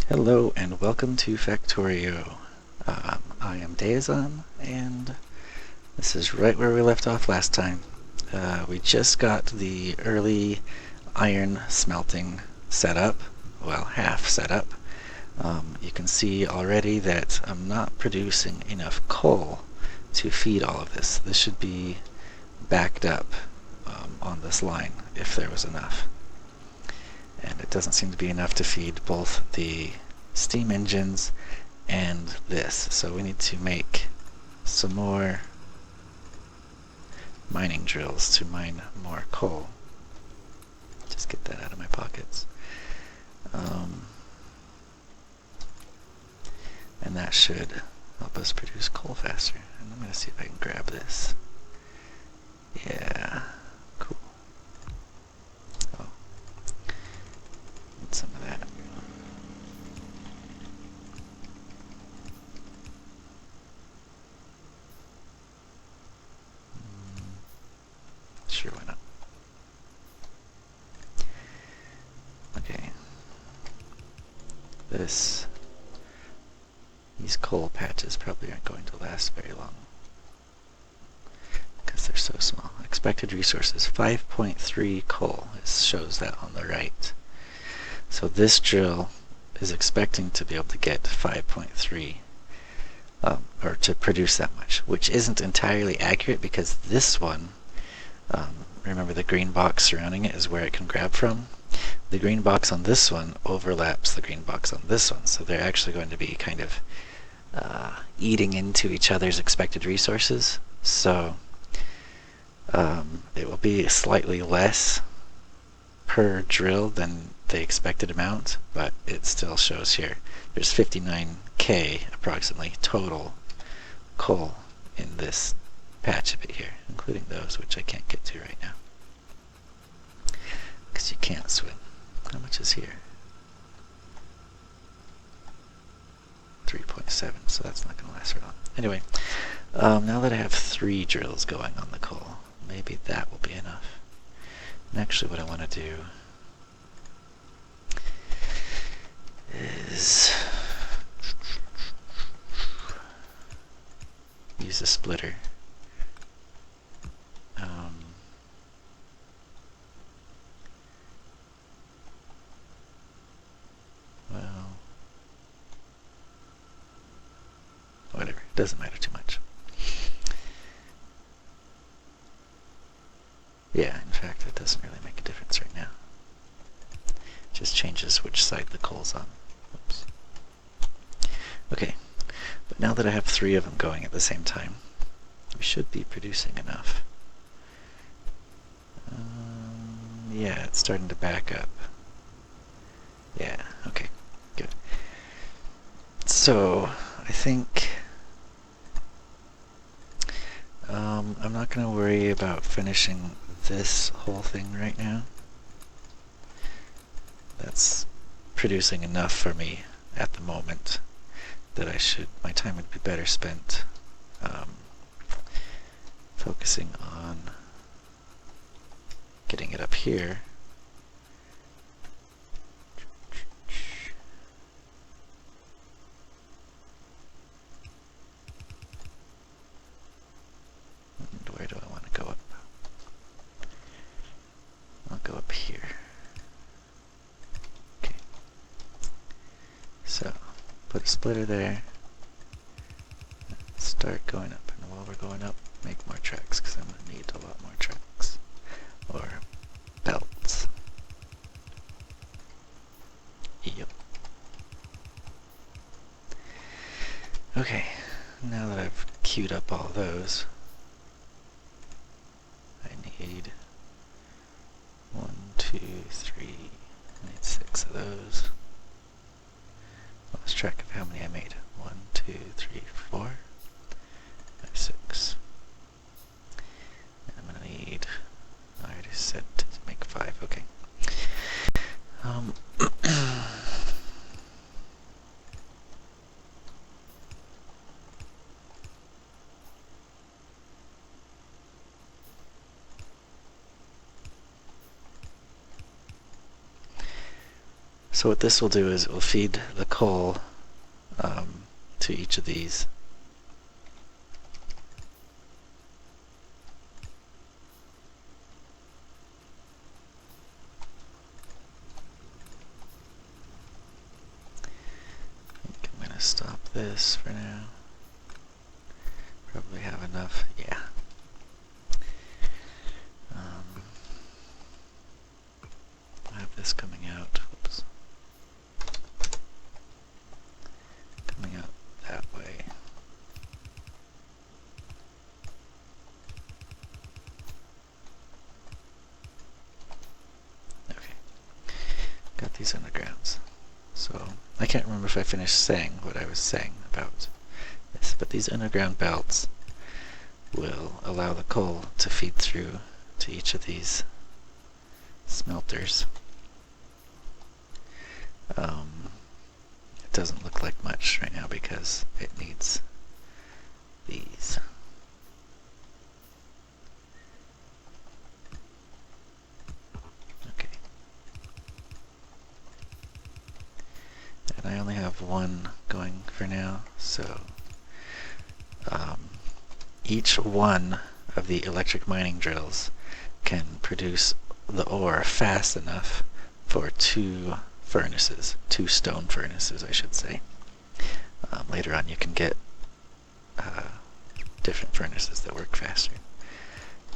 Hello and welcome to Factorio. I am Deozaan, and this is right where we left off last time. We just got the early iron smelting set up, well, half set up. You can see already that I'm not producing enough coal to feed all of this. This should be backed up on this line if there was enough. And it doesn't seem to be enough to feed both the steam engines and this. So we need to make some more mining drills to mine more coal. Just get that out of my pockets. And that should help us produce coal faster. And I'm going to see if I can grab this. Yeah, cool. Oh, need some of that. Sure, why not? Okay. These coal patches probably aren't going to last very long because they're so small. Expected resources 5.3 coal. It shows that on the right. So this drill is expecting to be able to get 5.3 or to produce that much, which isn't entirely accurate because this one, remember the green box surrounding it is where it can grab from. The green box on this one overlaps the green box on this one, so they're actually going to be kind of eating into each other's expected resources. So it will be slightly less per drill than the expected amount, but it still shows here. There's 59k approximately total coal in this patch of it here, including those which I can't get to right now because you can't swim. How much is here? 3.7, so that's not going to last for long. Anyway, now that I have 3 drills going on the coal, maybe that will be enough. And actually what I want to do is use a splitter. Well, whatever, it doesn't matter too much. Yeah, in fact, it doesn't really make a difference right now. It just changes which side the coal's on. Oops. Okay, but now that I have 3 of them going at the same time, we should be producing enough. Yeah, it's starting to back up. Yeah, okay, good. So, I think I'm not going to worry about finishing this whole thing right now. That's producing enough for me at the moment that my time would be better spent focusing on getting it up here. And where do I want to go up? I'll go up here. Okay. So, put a splitter there. Start going up. And while we're going up, make more tracks, because I'm going to need a lot more tracks. Or belts. Yep. Okay, now that I've queued up all those, I need 1, 2, 3, I need 6 of those. Lost track of how many I made. 1, 2, 3, 4, 5, 6. And I'm gonna need, I already said to make 5, okay. So what this will do is it will feed the coal to each of these. I think I'm going to stop this for now. Probably have enough. Yeah. I have this coming out. Whoops. Coming out that way. Okay. Got these undergrounds. So I can't remember if I finished saying what I was saying about this, but these underground belts will allow the coal to feed through to each of these smelters. It doesn't look like much right now because it needs these. Okay. And I only have one going for now, so each one of the electric mining drills can produce the ore fast enough for two furnaces, two stone furnaces, I should say. Later on you can get different furnaces that work faster.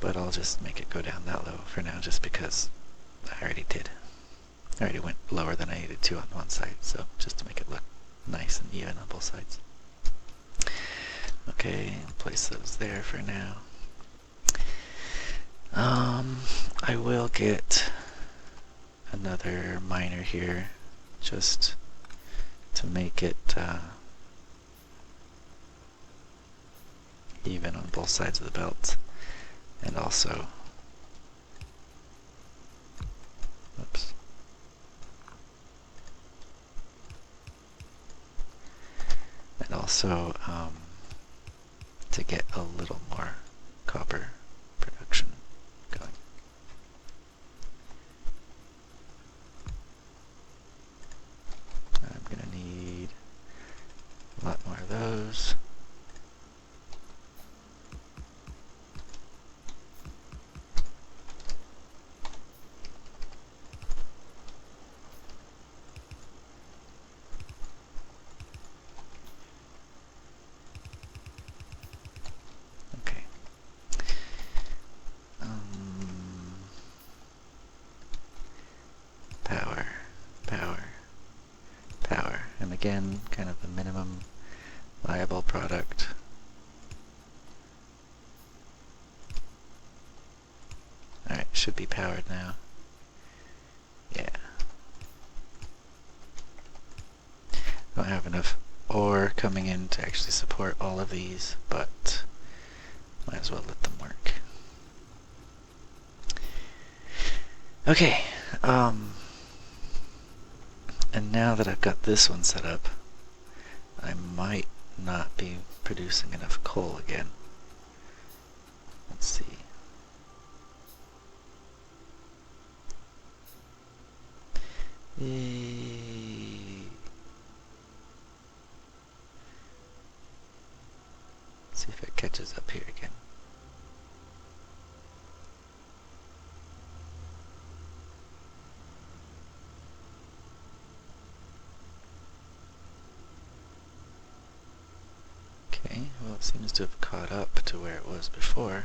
But I'll just make it go down that low for now just because I already did. I already went lower than I needed to on one side, so just to make it look nice and even on both sides. Okay, place those there for now. I will get another miner here just to make it even on both sides of the belt, and also oops, and also to get a little more copper production going. I'm gonna need a lot more of those. Again, kind of the minimum viable product. Alright, should be powered now. Yeah. Don't have enough ore coming in to actually support all of these, but might as well let them work. Okay, and now that I've got this one set up, I might not be producing enough coal again. Let's see. Let's see if it catches up here again. Okay, well it seems to have caught up to where it was before.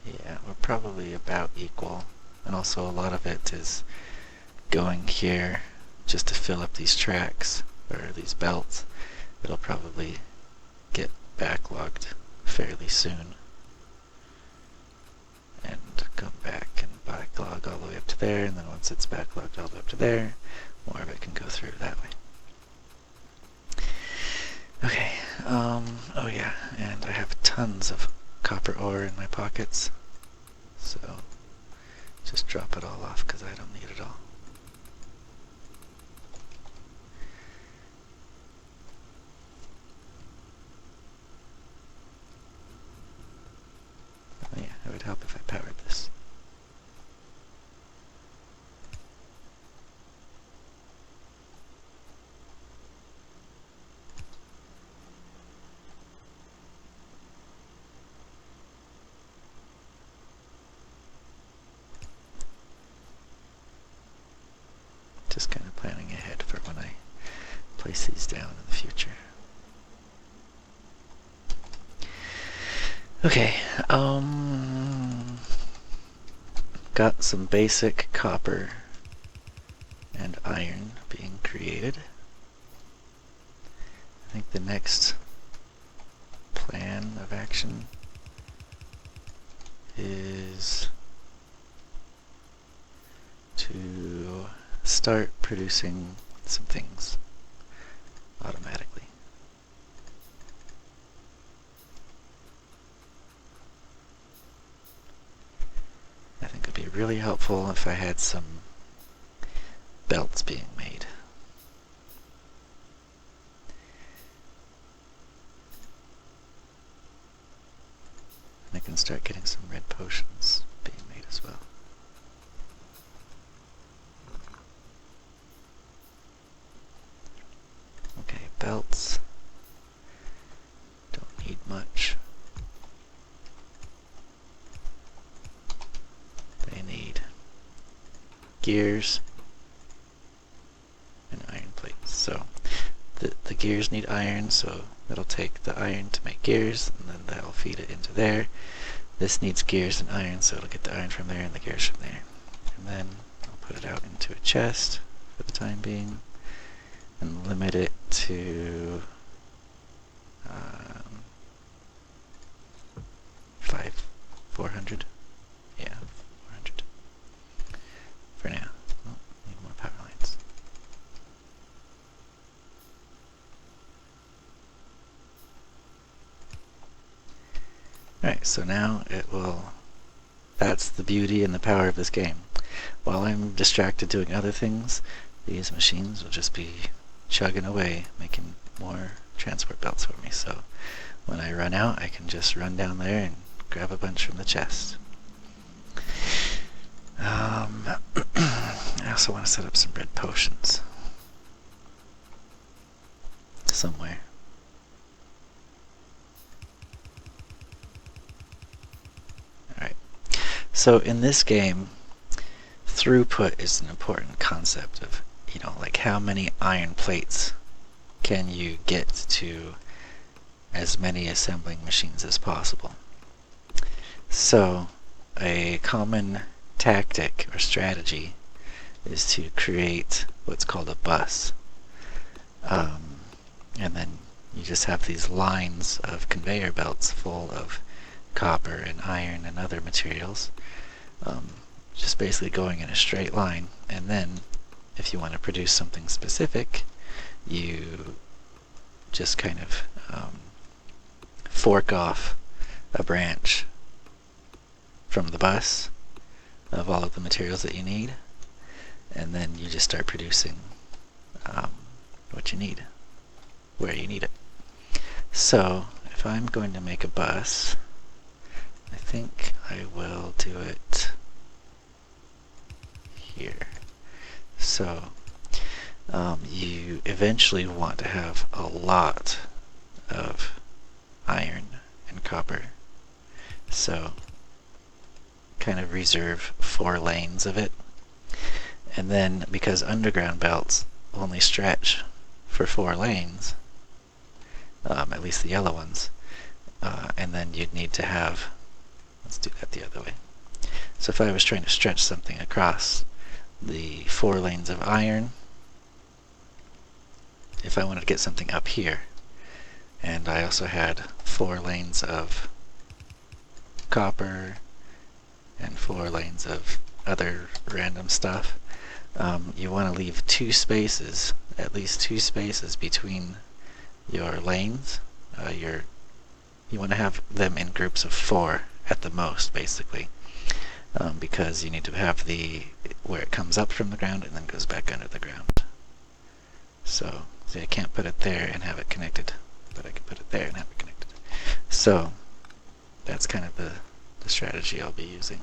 Yeah, we're probably about equal, and also a lot of it is going here just to fill up these tracks, or these belts. It'll probably get backlogged fairly soon and come back and backlog all the way up to there, and then once it's backlogged all the way up to there, more of it can go through that way. Okay, oh yeah, and I have tons of copper ore in my pockets, so just drop it all off because I don't need it all. Oh yeah, it would help if I place these down in the future. Okay, got some basic copper and iron being created. I think the next plan of action is to start producing some things automatically. I think it'd be really helpful if I had some belts being made. And I can start getting some red potions being made as well. Okay, belts. Don't need much. They need gears and iron plates. So the gears need iron, so that'll take the iron to make gears, and then that'll feed it into there. This needs gears and iron, so it'll get the iron from there and the gears from there. And then I'll put it out into a chest for the time being, and limit it to 400. Yeah, 400 for now. Oh, need more power lines. Alright, so now it will... That's the beauty and the power of this game. While I'm distracted doing other things, these machines will just be chugging away, making more transport belts for me. So when I run out, I can just run down there and grab a bunch from the chest. I also want to set up some red potions somewhere. Alright, so in this game, throughput is an important concept of, like how many iron plates can you get to as many assembling machines as possible. So a common tactic or strategy is to create what's called a bus. And then you just have these lines of conveyor belts full of copper and iron and other materials, just basically going in a straight line. And then if you want to produce something specific, you just kind of fork off a branch from the bus of all of the materials that you need, and then you just start producing what you need where you need it. So if I'm going to make a bus, I think I will do it here. So you eventually want to have a lot of iron and copper, so kind of reserve 4 lanes of it. And then because underground belts only stretch for 4 lanes, at least the yellow ones, and then you'd need to have, let's do that the other way. So if I was trying to stretch something across the 4 lanes of iron, if I wanted to get something up here, and I also had 4 lanes of copper and 4 lanes of other random stuff, you want to leave 2 spaces, at least 2 spaces between your lanes. You want to have them in groups of 4 at the most, basically, because you need to have where it comes up from the ground and then goes back under the ground. So see, I can't put it there and have it connected, but I can put it there and have it connected. So that's kind of the strategy I'll be using.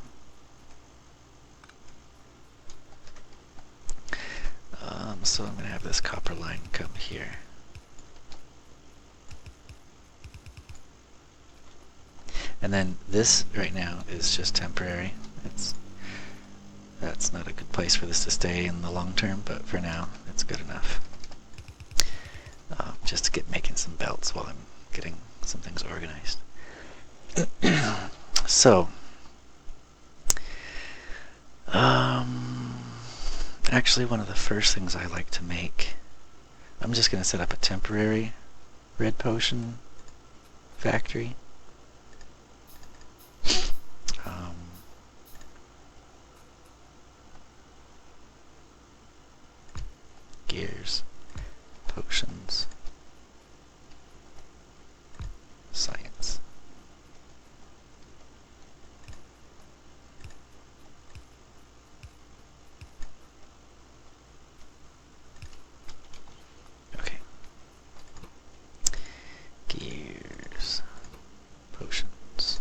So I'm going to have this copper line come here. And then this right now is just temporary. That's not a good place for this to stay in the long term, but for now it's good enough. just to get making some belts while I'm getting some things organized. So, actually one of the first things I like to make, I'm just going to set up a temporary red potion factory. Gears, potions, science. Okay. Gears, potions.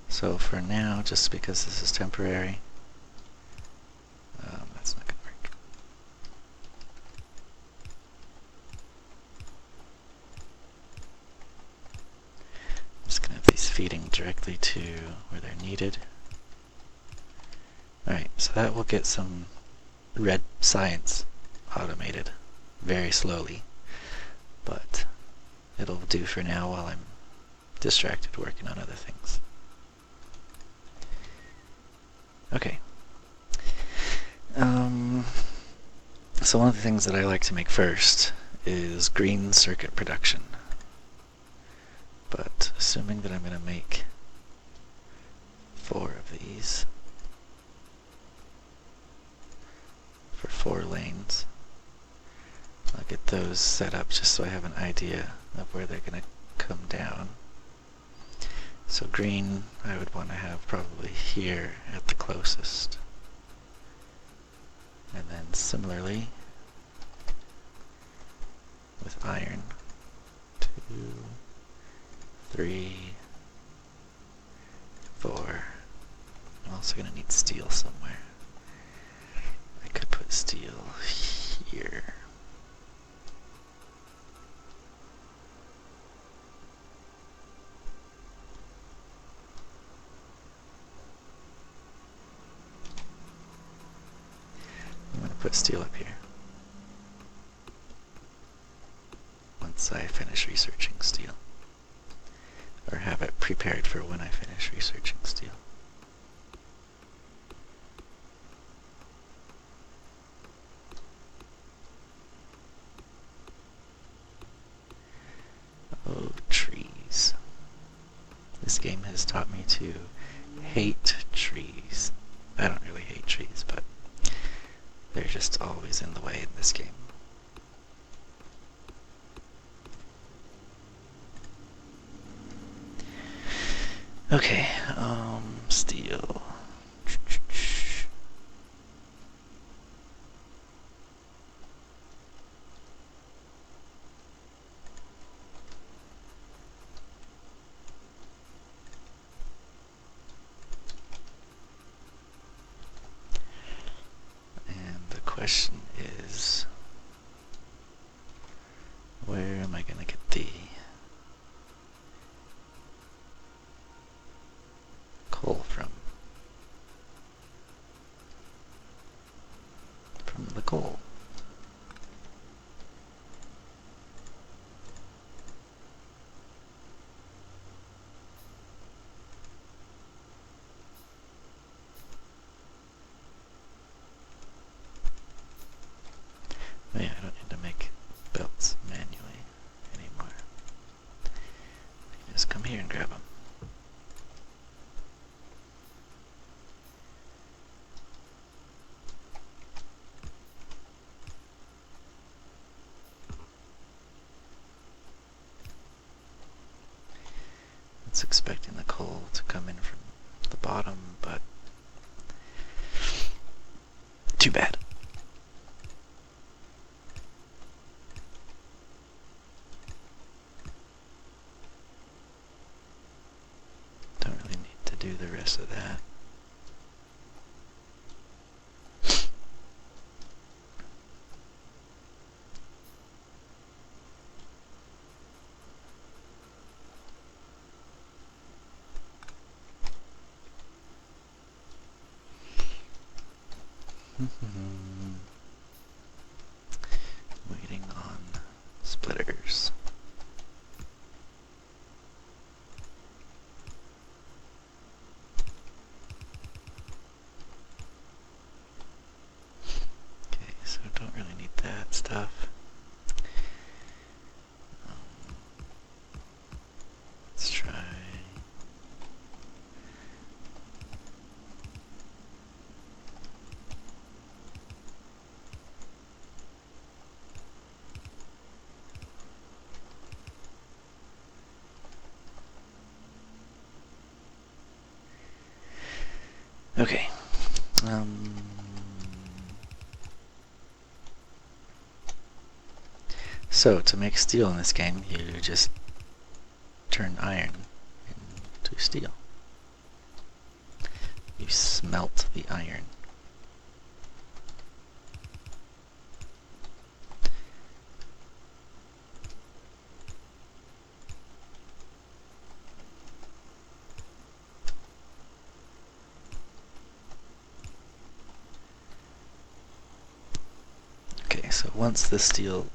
So for now, just because this is temporary, that's not going to work. I'm just going to have these feeding directly to where they're needed. Alright, so that will get some red science automated very slowly, but it'll do for now while I'm distracted working on other things. Okay. So one of the things that I like to make first is green circuit production. But assuming that I'm going to make 4 of these for 4 lanes, I'll get those set up just so I have an idea of where they're going to come down. So green I would want to have probably here at the closest. And then similarly with iron, 2, 3, 4. I'm also going to need steel somewhere. I could put steel here. I'm going to put steel up here once I finish researching steel, or have it prepared for when I finish researching steel. Oh, trees. This game has taught me to hate trees. I don't really hate trees, but they're just always in the way in this game. Okay, steel. And the question is, where am I going to get the coal from? From the coal. Oh yeah, I don't need to make belts manually anymore. I can just come here and grab them. It's expecting the coal to come in from the bottom, but too bad. Don't really need to do the rest of that. splitters. Okay, so don't really need that stuff. Let's try. Okay. So to make steel in this game, you just turn iron into steel. You smelt the iron. Okay, so once the steel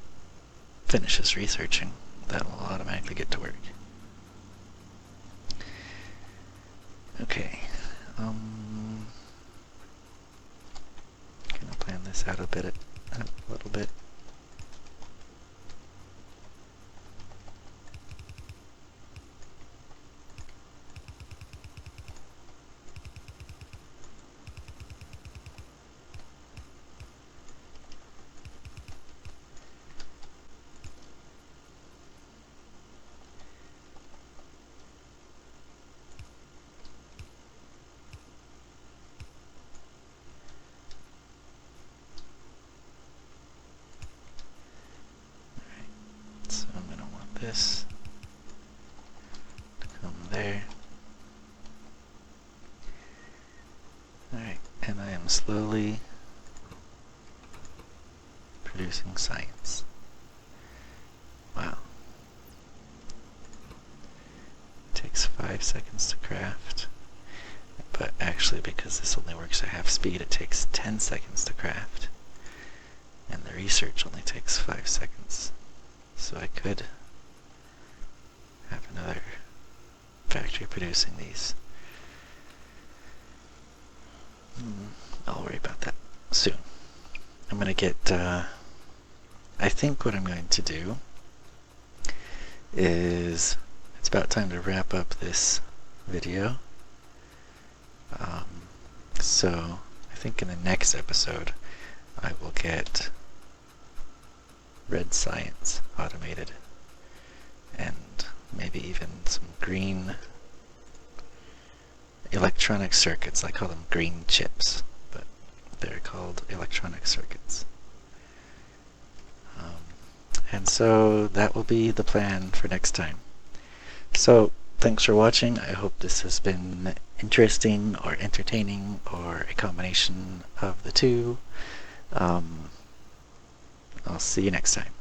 finishes researching, that will automatically get to work. Okay, gonna plan this out a little bit. So I'm going to want this to come there. Alright, and I am slowly producing science. Wow. It takes 5 seconds to craft, but actually because this only works at half speed, it takes 10 seconds to craft. And the research only takes 5 seconds. So I could have another factory producing these. I'll worry about that soon. I'm going to get, I think what I'm going to do is, it's about time to wrap up this video. So I think in the next episode I will get red science automated, and maybe even some green electronic circuits. I call them green chips, but they're called electronic circuits. And so that will be the plan for next time. So thanks for watching. I hope this has been interesting or entertaining or a combination of the two. I'll see you next time.